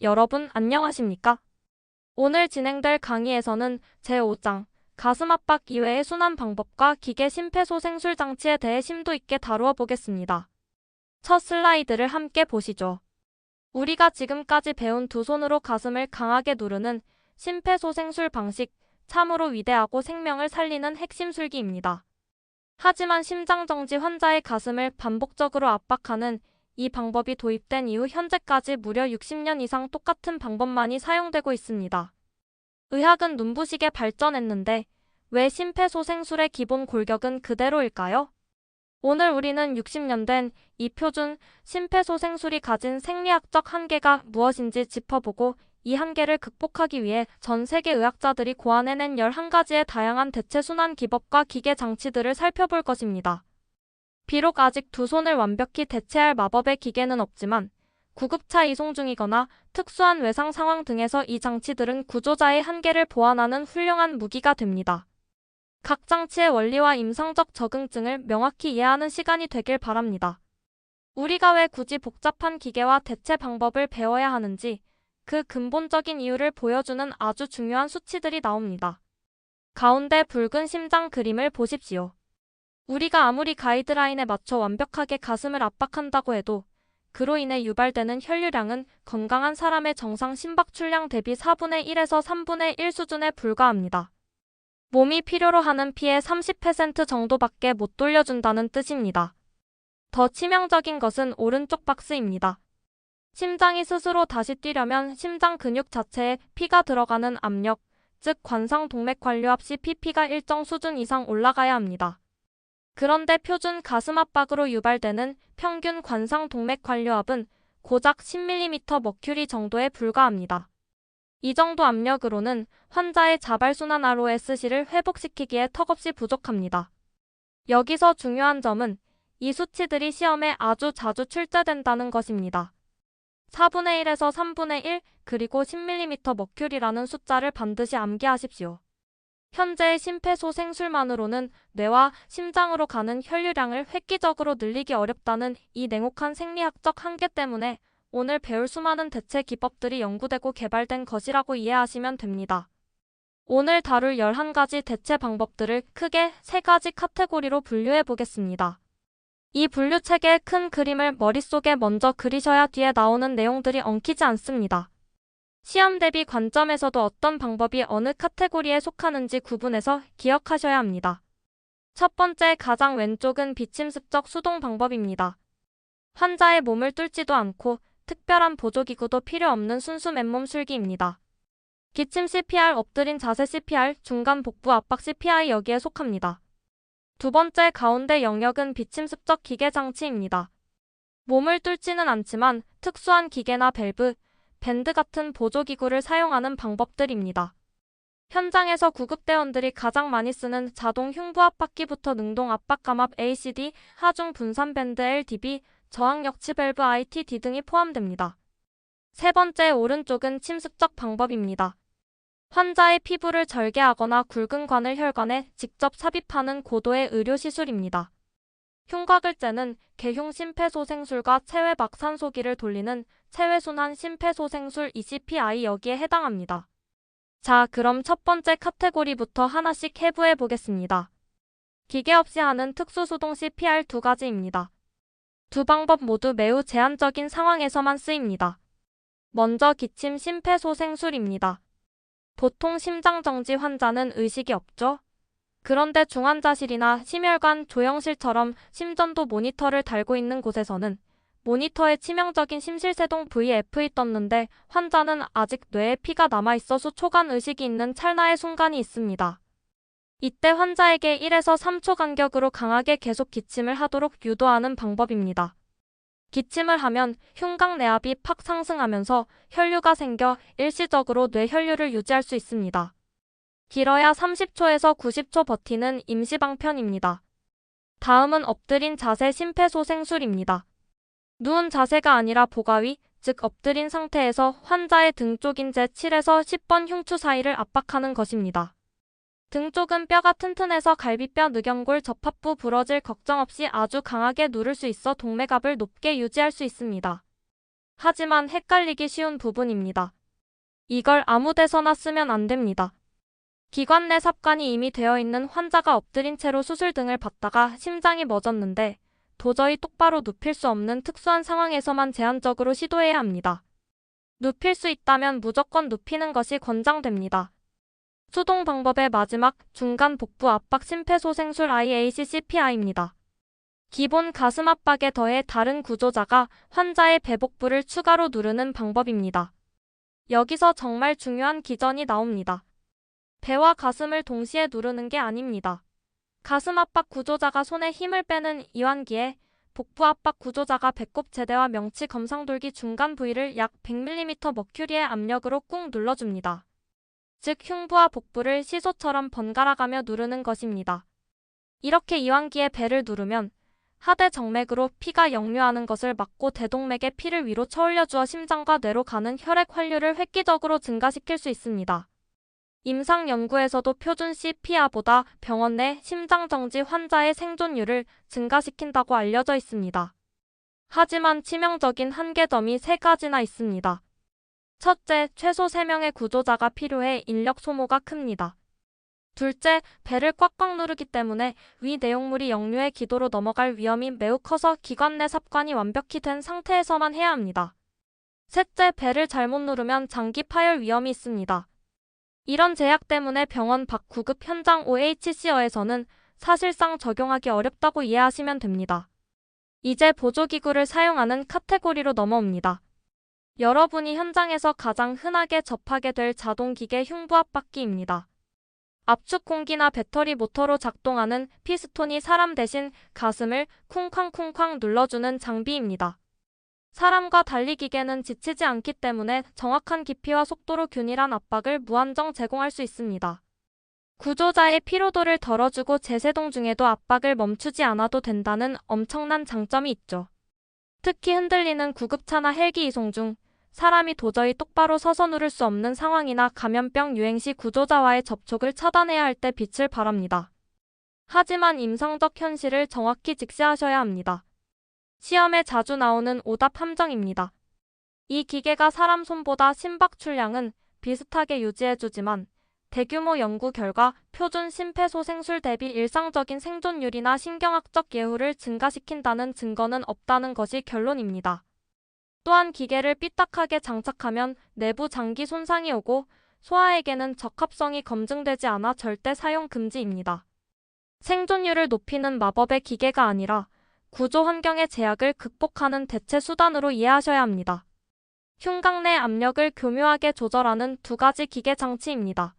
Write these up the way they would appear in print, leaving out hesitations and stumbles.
여러분 안녕하십니까? 오늘 진행될 강의에서는 제5장 가슴 압박 이외의 순환 방법과 기계 심폐소생술 장치에 대해 심도 있게 다루어 보겠습니다. 첫 슬라이드를 함께 보시죠. 우리가 지금까지 배운 두 손으로 가슴을 강하게 누르는 심폐소생술 방식, 참으로 위대하고 생명을 살리는 핵심 술기입니다. 하지만 심장정지 환자의 가슴을 반복적으로 압박하는 이 방법이 도입된 이후 현재까지 무려 60년 이상 똑같은 방법만이 사용되고 있습니다. 의학은 눈부시게 발전했는데 왜 심폐소생술의 기본 골격은 그대로일까요? 오늘 우리는 60년 된 이 표준 심폐소생술이 가진 생리학적 한계가 무엇인지 짚어보고 이 한계를 극복하기 위해 전 세계 의학자들이 고안해낸 11가지의 다양한 대체 순환 기법과 기계 장치들을 살펴볼 것입니다. 비록 아직 두 손을 완벽히 대체할 마법의 기계는 없지만 구급차 이송 중이거나 특수한 외상 상황 등에서 이 장치들은 구조자의 한계를 보완하는 훌륭한 무기가 됩니다. 각 장치의 원리와 임상적 적응증을 명확히 이해하는 시간이 되길 바랍니다. 우리가 왜 굳이 복잡한 기계와 대체 방법을 배워야 하는지 그 근본적인 이유를 보여주는 아주 중요한 수치들이 나옵니다. 가운데 붉은 심장 그림을 보십시오. 우리가 아무리 가이드라인에 맞춰 완벽하게 가슴을 압박한다고 해도 그로 인해 유발되는 혈류량은 건강한 사람의 정상 심박 출량 대비 4분의 1에서 3분의 1 수준에 불과합니다. 몸이 필요로 하는 피의 30% 정도밖에 못 돌려준다는 뜻입니다. 더 치명적인 것은 오른쪽 박스입니다. 심장이 스스로 다시 뛰려면 심장 근육 자체에 피가 들어가는 압력, 즉 관상동맥관류압 CPP가 일정 수준 이상 올라가야 합니다. 그런데 표준 가슴 압박으로 유발되는 평균 관상동맥관류압은 고작 10mm 머큐리 정도에 불과합니다. 이 정도 압력으로는 환자의 자발순환 ROSC를 회복시키기에 턱없이 부족합니다. 여기서 중요한 점은 이 수치들이 시험에 아주 자주 출제된다는 것입니다. 4분의 1에서 3분의 1 그리고 10mm 머큐리라는 숫자를 반드시 암기하십시오. 현재의 심폐소생술만으로는 뇌와 심장으로 가는 혈류량을 획기적으로 늘리기 어렵다는 이 냉혹한 생리학적 한계 때문에 오늘 배울 수많은 대체 기법들이 연구되고 개발된 것이라고 이해하시면 됩니다. 오늘 다룰 11가지 대체 방법들을 크게 3가지 카테고리로 분류해 보겠습니다. 이 분류책의 큰 그림을 머릿속에 먼저 그리셔야 뒤에 나오는 내용들이 엉키지 않습니다. 시험 대비 관점에서도 어떤 방법이 어느 카테고리에 속하는지 구분해서 기억하셔야 합니다. 첫 번째 가장 왼쪽은 비침습적 수동 방법입니다. 환자의 몸을 뚫지도 않고 특별한 보조기구도 필요 없는 순수 맨몸 술기입니다. 기침 CPR, 엎드린 자세 CPR, 중간 복부 압박 CPI 여기에 속합니다. 두 번째 가운데 영역은 비침습적 기계 장치입니다. 몸을 뚫지는 않지만 특수한 기계나 밸브, 밴드 같은 보조기구를 사용하는 방법들입니다. 현장에서 구급대원들이 가장 많이 쓰는 자동 흉부압박기부터 능동 압박감압 ACD, 하중 분산 밴드 LDB, 저항 역치 밸브 ITD 등이 포함됩니다. 세 번째 오른쪽은 침습적 방법입니다. 환자의 피부를 절개하거나 굵은 관을 혈관에 직접 삽입하는 고도의 의료시술입니다. 흉곽을 째는 개흉 심폐소생술과 체외 막산소기를 돌리는 체외순환 심폐소생술 ECPI 여기에 해당합니다. 자, 그럼 첫 번째 카테고리부터 하나씩 해부해 보겠습니다. 기계 없이 하는 특수수동 CPR 2가지입니다. 두 방법 모두 매우 제한적인 상황에서만 쓰입니다. 먼저 기침 심폐소생술입니다. 보통 심장정지 환자는 의식이 없죠? 그런데 중환자실이나 심혈관 조영실처럼 심전도 모니터를 달고 있는 곳에서는 모니터에 치명적인 심실세동 VFE 떴는데 환자는 아직 뇌에 피가 남아있어서 초간 의식이 있는 찰나의 순간이 있습니다. 이때 환자에게 1에서 3초 간격으로 강하게 계속 기침을 하도록 유도하는 방법입니다. 기침을 하면 흉곽 내압이 팍 상승하면서 혈류가 생겨 일시적으로 뇌 혈류를 유지할 수 있습니다. 길어야 30초에서 90초 버티는 임시방편입니다. 다음은 엎드린 자세 심폐소생술입니다. 누운 자세가 아니라 보가위, 즉 엎드린 상태에서 환자의 등 쪽인 제7에서 10번 흉추 사이를 압박하는 것입니다. 등 쪽은 뼈가 튼튼해서 갈비뼈 늑연골 접합부 부러질 걱정 없이 아주 강하게 누를 수 있어 동맥압을 높게 유지할 수 있습니다. 하지만 헷갈리기 쉬운 부분입니다. 이걸 아무 데서나 쓰면 안 됩니다. 기관 내 삽관이 이미 되어 있는 환자가 엎드린 채로 수술 등을 받다가 심장이 멎었는데 도저히 똑바로 눕힐 수 없는 특수한 상황에서만 제한적으로 시도해야 합니다. 눕힐 수 있다면 무조건 눕히는 것이 권장됩니다. 수동 방법의 마지막 중간 복부 압박 심폐소생술 IAC CPI입니다. 기본 가슴 압박에 더해 다른 구조자가 환자의 배복부를 추가로 누르는 방법입니다. 여기서 정말 중요한 기전이 나옵니다. 배와 가슴을 동시에 누르는 게 아닙니다. 가슴 압박 구조자가 손에 힘을 빼는 이완기에 복부 압박 구조자가 배꼽 제대와 명치 검상돌기 중간 부위를 약 100mm 머큐리의 압력으로 꾹 눌러줍니다. 즉 흉부와 복부를 시소처럼 번갈아가며 누르는 것입니다. 이렇게 이완기에 배를 누르면 하대 정맥으로 피가 역류하는 것을 막고 대동맥에 피를 위로 쳐올려주어 심장과 뇌로 가는 혈액 환류를 획기적으로 증가시킬 수 있습니다. 임상 연구에서도 표준 CPR보다 병원 내 심장정지 환자의 생존율을 증가시킨다고 알려져 있습니다. 하지만 치명적인 한계점이 3가지나 있습니다. 첫째, 최소 3명의 구조자가 필요해 인력 소모가 큽니다. 둘째, 배를 꽉꽉 누르기 때문에 위 내용물이 역류의 기도로 넘어갈 위험이 매우 커서 기관 내 삽관이 완벽히 된 상태에서만 해야 합니다. 셋째, 배를 잘못 누르면 장기 파열 위험이 있습니다. 이런 제약 때문에 병원 밖 구급 현장 OHC어에서는 사실상 적용하기 어렵다고 이해하시면 됩니다. 이제 보조기구를 사용하는 카테고리로 넘어옵니다. 여러분이 현장에서 가장 흔하게 접하게 될 자동기계 흉부압박기입니다. 압축 공기나 배터리 모터로 작동하는 피스톤이 사람 대신 가슴을 쿵쾅쿵쾅 눌러주는 장비입니다. 사람과 달리 기계는 지치지 않기 때문에 정확한 깊이와 속도로 균일한 압박을 무한정 제공할 수 있습니다. 구조자의 피로도를 덜어주고 제세동 중에도 압박을 멈추지 않아도 된다는 엄청난 장점이 있죠. 특히 흔들리는 구급차나 헬기 이송 중 사람이 도저히 똑바로 서서 누를 수 없는 상황이나 감염병 유행 시 구조자와의 접촉을 차단해야 할 때 빛을 발합니다. 하지만 임상적 현실을 정확히 직시하셔야 합니다. 시험에 자주 나오는 오답 함정입니다. 이 기계가 사람 손보다 심박 출량은 비슷하게 유지해주지만 대규모 연구 결과 표준 심폐소생술 대비 일상적인 생존율이나 신경학적 예후를 증가시킨다는 증거는 없다는 것이 결론입니다. 또한 기계를 삐딱하게 장착하면 내부 장기 손상이 오고 소아에게는 적합성이 검증되지 않아 절대 사용 금지입니다. 생존율을 높이는 마법의 기계가 아니라 구조 환경의 제약을 극복하는 대체 수단으로 이해하셔야 합니다. 흉곽 내 압력을 교묘하게 조절하는 2가지 기계 장치입니다.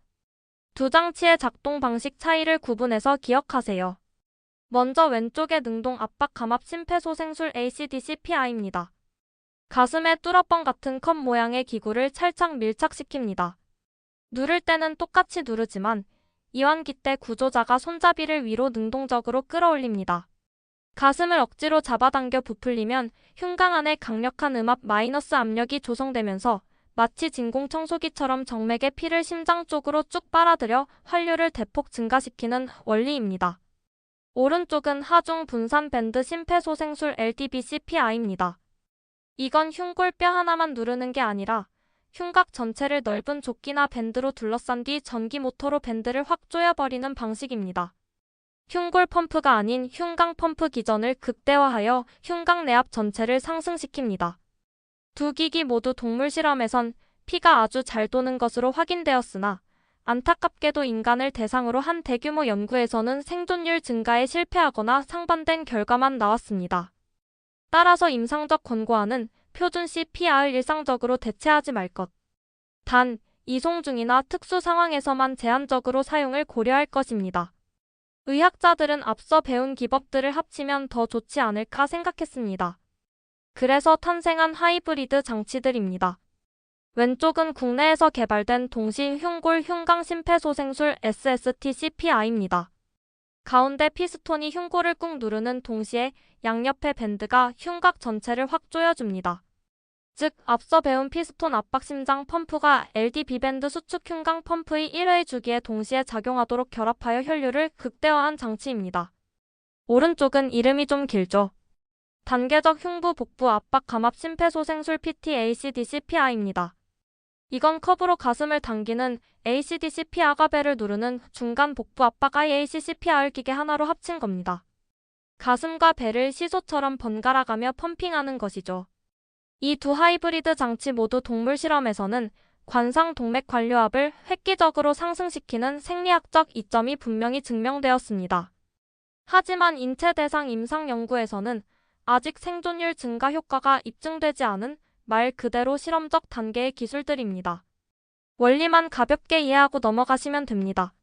두 장치의 작동 방식 차이를 구분해서 기억하세요. 먼저 왼쪽의 능동 압박 감압 심폐소생술 ACDCPI입니다. 가슴에 뚫어뻥 같은 컵 모양의 기구를 찰창 밀착시킵니다. 누를 때는 똑같이 누르지만 이완기 때 구조자가 손잡이를 위로 능동적으로 끌어올립니다. 가슴을 억지로 잡아당겨 부풀리면 흉곽 안에 강력한 음압 마이너스 압력이 조성되면서 마치 진공청소기처럼 정맥의 피를 심장 쪽으로 쭉 빨아들여 환류를 대폭 증가시키는 원리입니다. 오른쪽은 하중 분산 밴드 심폐소생술 LDBCPI입니다. 이건 흉골뼈 하나만 누르는 게 아니라 흉곽 전체를 넓은 조끼나 밴드로 둘러싼 뒤 전기 모터로 밴드를 확 조여버리는 방식입니다. 흉골 펌프가 아닌 흉곽 펌프 기전을 극대화하여 흉곽 내압 전체를 상승시킵니다. 두 기기 모두 동물 실험에선 피가 아주 잘 도는 것으로 확인되었으나 안타깝게도 인간을 대상으로 한 대규모 연구에서는 생존율 증가에 실패하거나 상반된 결과만 나왔습니다. 따라서 임상적 권고안은 표준 CPR을 일상적으로 대체하지 말 것. 단, 이송 중이나 특수 상황에서만 제한적으로 사용을 고려할 것입니다. 의학자들은 앞서 배운 기법들을 합치면 더 좋지 않을까 생각했습니다. 그래서 탄생한 하이브리드 장치들입니다. 왼쪽은 국내에서 개발된 동시 흉골 흉곽 심폐소생술 SST-CPI입니다. 가운데 피스톤이 흉골을 꾹 누르는 동시에 양옆의 밴드가 흉곽 전체를 확 조여줍니다. 즉, 앞서 배운 피스톤 압박 심장 펌프가 LDB밴드 수축 흉곽 펌프의 1회 주기에 동시에 작용하도록 결합하여 혈류를 극대화한 장치입니다. 오른쪽은 이름이 좀 길죠. 단계적 흉부 복부 압박 감압 심폐소생술 PT-ACD-CPR입니다. 이건 컵으로 가슴을 당기는 ACD-CPR과 배를 누르는 중간 복부 압박 IAC-CPR 기계 하나로 합친 겁니다. 가슴과 배를 시소처럼 번갈아가며 펌핑하는 것이죠. 이 두 하이브리드 장치 모두 동물 실험에서는 관상 동맥 관료압을 획기적으로 상승시키는 생리학적 이점이 분명히 증명되었습니다. 하지만 인체 대상 임상 연구에서는 아직 생존율 증가 효과가 입증되지 않은 말 그대로 실험적 단계의 기술들입니다. 원리만 가볍게 이해하고 넘어가시면 됩니다.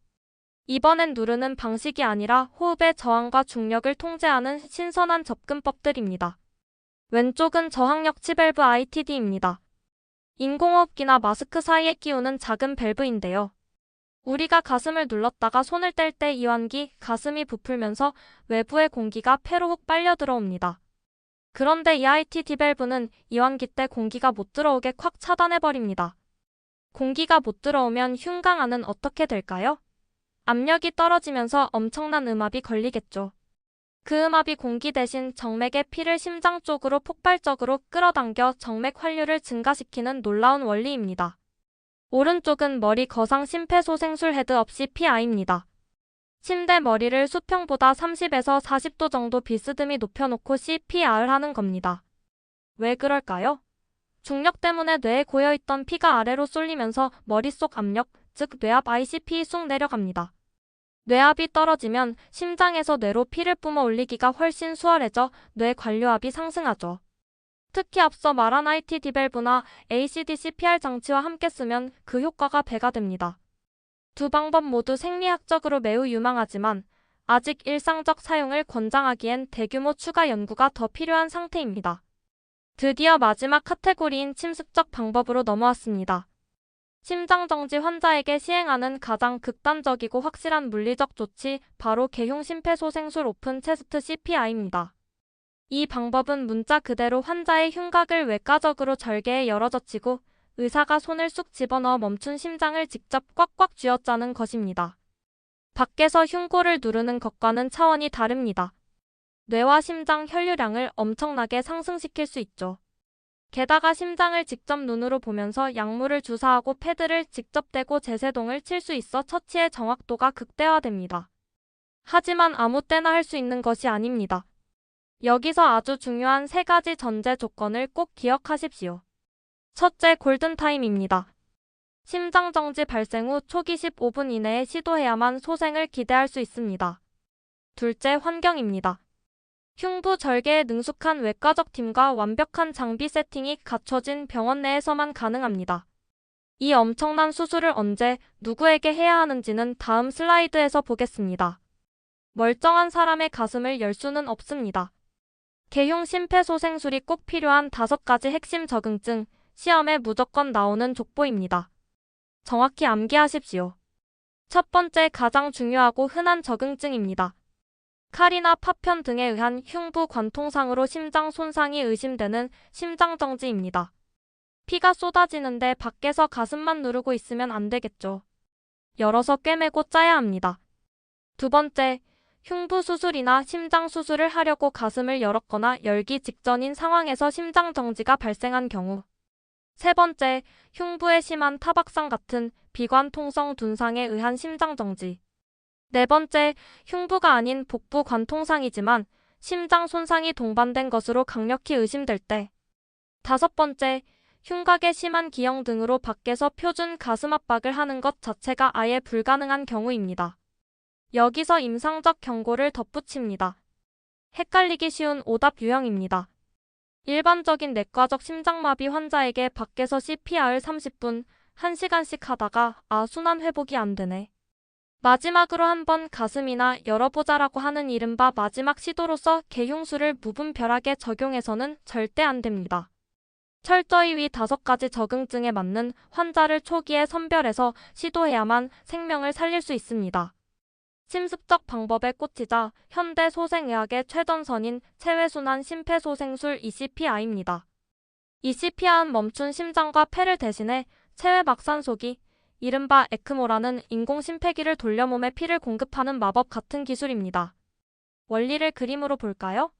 이번엔 누르는 방식이 아니라 호흡의 저항과 중력을 통제하는 신선한 접근법들입니다. 왼쪽은 저항력 치밸브 ITD입니다. 인공호흡기나 마스크 사이에 끼우는 작은 밸브인데요. 우리가 가슴을 눌렀다가 손을 뗄 때 이완기, 가슴이 부풀면서 외부의 공기가 폐로 훅 빨려 들어옵니다. 그런데 이 ITD 밸브는 이완기 때 공기가 못 들어오게 콱 차단해버립니다. 공기가 못 들어오면 흉곽 안은 어떻게 될까요? 압력이 떨어지면서 엄청난 음압이 걸리겠죠. 그 음압이 공기 대신 정맥의 피를 심장 쪽으로 폭발적으로 끌어당겨 정맥 환류를 증가시키는 놀라운 원리입니다. 오른쪽은 머리 거상 심폐소생술 헤드업 CPR입니다. 침대 머리를 수평보다 30에서 40도 정도 비스듬히 높여놓고 CPR을 하는 겁니다. 왜 그럴까요? 중력 때문에 뇌에 고여있던 피가 아래로 쏠리면서 머릿속 압력, 즉 뇌압 ICP 쑥 내려갑니다. 뇌압이 떨어지면 심장에서 뇌로 피를 뿜어 올리기가 훨씬 수월해져 뇌 관료압이 상승하죠. 특히 앞서 말한 ITD 밸브나 ACD CPR 장치와 함께 쓰면 그 효과가 배가 됩니다. 두 방법 모두 생리학적으로 매우 유망하지만 아직 일상적 사용을 권장하기엔 대규모 추가 연구가 더 필요한 상태입니다. 드디어 마지막 카테고리인 침습적 방법으로 넘어왔습니다. 심장정지 환자에게 시행하는 가장 극단적이고 확실한 물리적 조치, 바로 개흉 심폐소생술 오픈 체스트 CPR입니다. 이 방법은 문자 그대로 환자의 흉곽을 외과적으로 절개해 열어젖히고 의사가 손을 쑥 집어넣어 멈춘 심장을 직접 꽉꽉 쥐어짜는 것입니다. 밖에서 흉골을 누르는 것과는 차원이 다릅니다. 뇌와 심장 혈류량을 엄청나게 상승시킬 수 있죠. 게다가 심장을 직접 눈으로 보면서 약물을 주사하고 패드를 직접 대고 제세동을 칠 수 있어 처치의 정확도가 극대화됩니다. 하지만 아무 때나 할 수 있는 것이 아닙니다. 여기서 아주 중요한 세 가지 전제 조건을 꼭 기억하십시오. 첫째, 골든타임입니다. 심장정지 발생 후 초기 15분 이내에 시도해야만 소생을 기대할 수 있습니다. 둘째, 환경입니다. 흉부 절개에 능숙한 외과적 팀과 완벽한 장비 세팅이 갖춰진 병원 내에서만 가능합니다. 이 엄청난 수술을 언제, 누구에게 해야 하는지는 다음 슬라이드에서 보겠습니다. 멀쩡한 사람의 가슴을 열 수는 없습니다. 개흉 심폐소생술이 꼭 필요한 5가지 핵심 적응증, 시험에 무조건 나오는 족보입니다. 정확히 암기하십시오. 첫 번째, 가장 중요하고 흔한 적응증입니다. 칼이나 파편 등에 의한 흉부 관통상으로 심장 손상이 의심되는 심장정지입니다. 피가 쏟아지는데 밖에서 가슴만 누르고 있으면 안 되겠죠. 열어서 꿰매고 짜야 합니다. 두 번째, 흉부 수술이나 심장 수술을 하려고 가슴을 열었거나 열기 직전인 상황에서 심장정지가 발생한 경우. 세 번째, 흉부에 심한 타박상 같은 비관통성 둔상에 의한 심장정지. 네 번째, 흉부가 아닌 복부 관통상이지만 심장 손상이 동반된 것으로 강력히 의심될 때. 다섯 번째, 흉곽에 심한 기형 등으로 밖에서 표준 가슴 압박을 하는 것 자체가 아예 불가능한 경우입니다. 여기서 임상적 경고를 덧붙입니다. 헷갈리기 쉬운 오답 유형입니다. 일반적인 내과적 심장마비 환자에게 밖에서 CPR을 30분, 1시간씩 하다가 순환 회복이 안 되네. 마지막으로 한번 가슴이나 열어보자라고 하는 이른바 마지막 시도로서 개흉술을 무분별하게 적용해서는 절대 안 됩니다. 철저히 위 5가지 적응증에 맞는 환자를 초기에 선별해서 시도해야만 생명을 살릴 수 있습니다. 침습적 방법에 꽂히자 현대 소생의학의 최전선인 체외순환 심폐소생술 ECPR입니다. ECPR은 멈춘 심장과 폐를 대신해 체외 막산소기, 이른바 에크모라는 인공심폐기를 돌려 몸에 피를 공급하는 마법 같은 기술입니다. 원리를 그림으로 볼까요?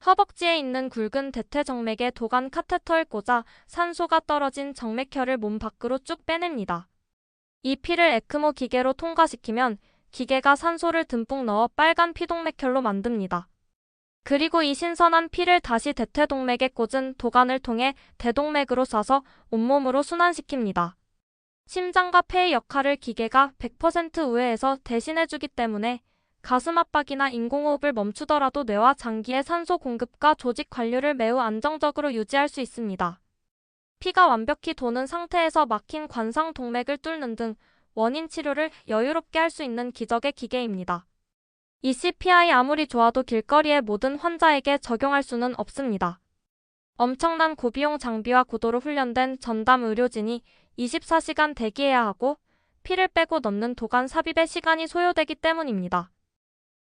허벅지에 있는 굵은 대퇴정맥에 도관 카테터를 꽂아 산소가 떨어진 정맥혈을 몸 밖으로 쭉 빼냅니다. 이 피를 에크모 기계로 통과시키면 기계가 산소를 듬뿍 넣어 빨간 피동맥혈로 만듭니다. 그리고 이 신선한 피를 다시 대퇴동맥에 꽂은 도관을 통해 대동맥으로 쏴서 온몸으로 순환시킵니다. 심장과 폐의 역할을 기계가 100% 우회해서 대신해주기 때문에 가슴 압박이나 인공호흡을 멈추더라도 뇌와 장기의 산소 공급과 조직 관리를 매우 안정적으로 유지할 수 있습니다. 피가 완벽히 도는 상태에서 막힌 관상 동맥을 뚫는 등 원인 치료를 여유롭게 할 수 있는 기적의 기계입니다. 이 CPI 아무리 좋아도 길거리의 모든 환자에게 적용할 수는 없습니다. 엄청난 고비용 장비와 고도로 훈련된 전담 의료진이 24시간 대기해야 하고 피를 빼고 넣는 도관 삽입에 시간이 소요되기 때문입니다.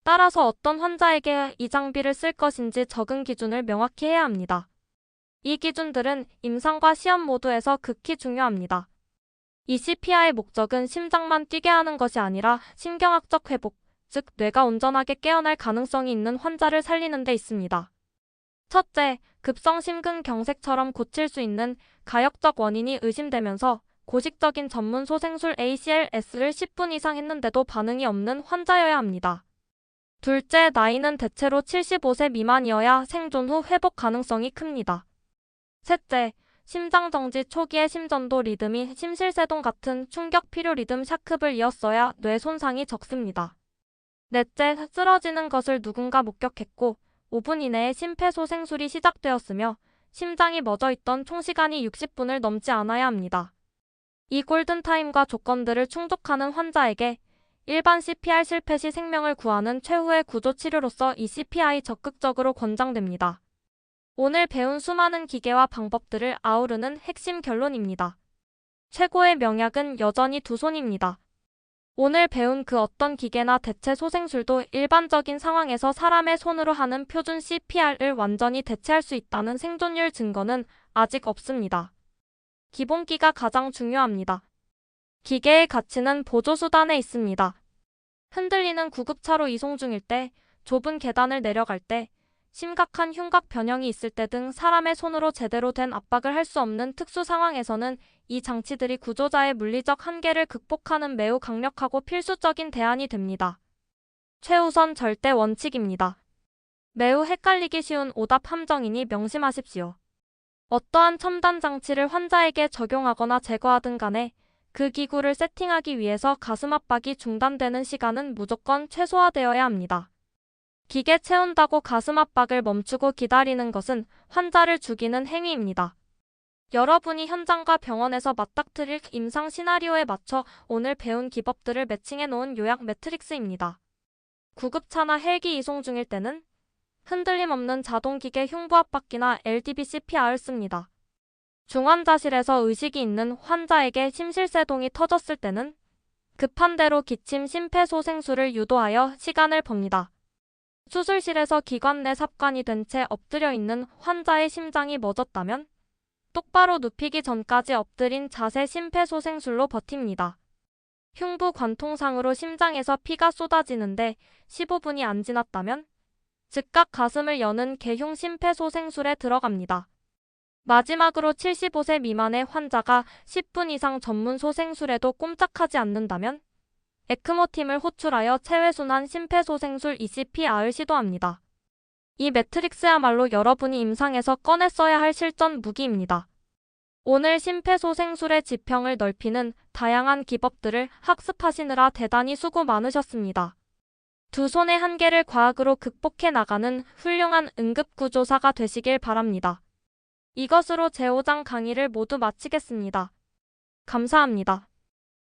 따라서 어떤 환자에게 이 장비를 쓸 것인지 적응 기준을 명확히 해야 합니다. 이 기준들은 임상과 시험 모두에서 극히 중요합니다. 이 CPR의 목적은 심장만 뛰게 하는 것이 아니라 신경학적 회복, 즉 뇌가 온전하게 깨어날 가능성이 있는 환자를 살리는 데 있습니다. 첫째, 급성 심근경색처럼 고칠 수 있는 가역적 원인이 의심되면서 고식적인 전문 소생술 ACLS를 10분 이상 했는데도 반응이 없는 환자여야 합니다. 둘째, 나이는 대체로 75세 미만이어야 생존 후 회복 가능성이 큽니다. 셋째, 심장정지 초기의 심전도 리듬이 심실세동 같은 충격 필요 리듬 샤크를 이었어야 뇌 손상이 적습니다. 넷째, 쓰러지는 것을 누군가 목격했고 5분 이내에 심폐소생술이 시작되었으며 심장이 멎어있던 총 시간이 60분을 넘지 않아야 합니다. 이 골든타임과 조건들을 충족하는 환자에게 일반 CPR 실패 시 생명을 구하는 최후의 구조치료로서 이 CPI 적극적으로 권장됩니다. 오늘 배운 수많은 기계와 방법들을 아우르는 핵심 결론입니다. 최고의 명약은 여전히 두 손입니다. 오늘 배운 그 어떤 기계나 대체 소생술도 일반적인 상황에서 사람의 손으로 하는 표준 CPR을 완전히 대체할 수 있다는 생존율 증거는 아직 없습니다. 기본기가 가장 중요합니다. 기계의 가치는 보조수단에 있습니다. 흔들리는 구급차로 이송 중일 때, 좁은 계단을 내려갈 때, 심각한 흉곽 변형이 있을 때 등 사람의 손으로 제대로 된 압박을 할 수 없는 특수 상황에서는 이 장치들이 구조자의 물리적 한계를 극복하는 매우 강력하고 필수적인 대안이 됩니다. 최우선 절대 원칙입니다. 매우 헷갈리기 쉬운 오답 함정이니 명심하십시오. 어떠한 첨단 장치를 환자에게 적용하거나 제거하든 간에 그 기구를 세팅하기 위해서 가슴 압박이 중단되는 시간은 무조건 최소화되어야 합니다. 기계 채운다고 가슴 압박을 멈추고 기다리는 것은 환자를 죽이는 행위입니다. 여러분이 현장과 병원에서 맞닥뜨릴 임상 시나리오에 맞춰 오늘 배운 기법들을 매칭해 놓은 요약 매트릭스입니다. 구급차나 헬기 이송 중일 때는 흔들림 없는 자동기계 흉부압박기나 LDB-CPR을 씁니다. 중환자실에서 의식이 있는 환자에게 심실세동이 터졌을 때는 급한 대로 기침 심폐소생술을 유도하여 시간을 법니다. 수술실에서 기관 내 삽관이 된 채 엎드려 있는 환자의 심장이 멎었다면 똑바로 눕히기 전까지 엎드린 자세 심폐소생술로 버팁니다. 흉부 관통상으로 심장에서 피가 쏟아지는데 15분이 안 지났다면 즉각 가슴을 여는 개흉 심폐소생술에 들어갑니다. 마지막으로 75세 미만의 환자가 10분 이상 전문 소생술에도 꼼짝하지 않는다면 에크모팀을 호출하여 체외순환 심폐소생술 ECPR을 시도합니다. 이 매트릭스야말로 여러분이 임상에서 꺼내 써야 할 실전 무기입니다. 오늘 심폐소생술의 지평을 넓히는 다양한 기법들을 학습하시느라 대단히 수고 많으셨습니다. 두 손의 한계를 과학으로 극복해 나가는 훌륭한 응급구조사가 되시길 바랍니다. 이것으로 제5장 강의를 모두 마치겠습니다. 감사합니다.